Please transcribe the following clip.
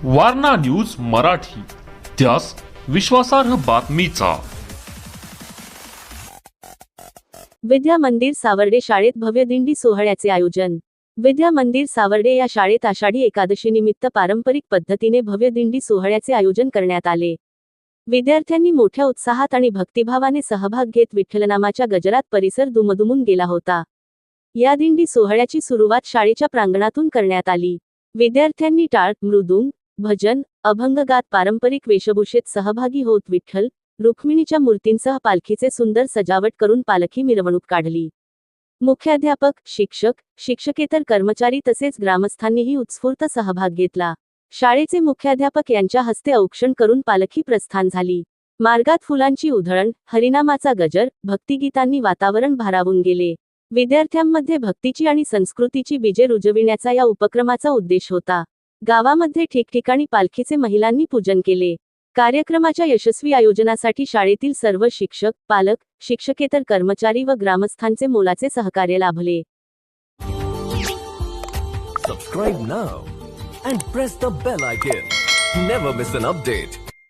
Warna news Marathi, त्यास विश्वासार्ह बातमीचा। विद्या मंदिर सावर्डे शाळेत भव्य दिंडी सोहळ्याचे आयोजन। विद्या मंदिर सावर्डे या शाळेत आषाढी एकादशी निमित्त पारंपरिक पद्धतीने भव्य दिंडी सोहळ्याचे आयोजन करण्यात आले। विद्यार्थ्यांनी मोठ्या उत्साहात आणि भक्तिभावाने सहभाग घेत विठ्ठलनामाच्या गजरात परिसर दुमदुमून गेला होता। या दिंडी सोहळ्याची सुरुवात शाळेच्या प्रांगणातून करण्यात आली। विद्यार्थ्यांनी टाळ, मृदुंग, भजन, अभंग गात पारंपरिक वेशभूषेत सहभागी होत विठ्ठल रुक्मिणीच्या मूर्तींसह पालखीचे सुंदर सजावट करून पालखी मिरवणूक काढली। मुख्याध्यापक, शिक्षक, शिक्षकेतर कर्मचारी तसेच ग्रामस्थांनीही उत्स्फूर्त सहभाग घेतला। शाळेचे मुख्याध्यापक यांच्या हस्ते औक्षण करून पालखी प्रस्थान झाली। मार्गात फुलांची उधळण, हरिनामाचा गजर, भक्तिगीतांनी वातावरण भारावून गेले। विद्यार्थ्यांमध्ये भक्तीची आणि संस्कृतीची बीजे रुजविण्याचा या उपक्रमाचा उद्देश होता। गावामध्ये ठिकठिकाणी पालखीचे महिलांनी पूजन केले। कार्यक्रमाच्या यशस्वी आयोजनासाठी शाळेतील सर्व शिक्षक, पालक, शिक्षकेतर कर्मचारी व ग्रामस्थांचे मोलाचे सहकार्य लाभले। Subscribe now and press the bell icon. Never miss an update.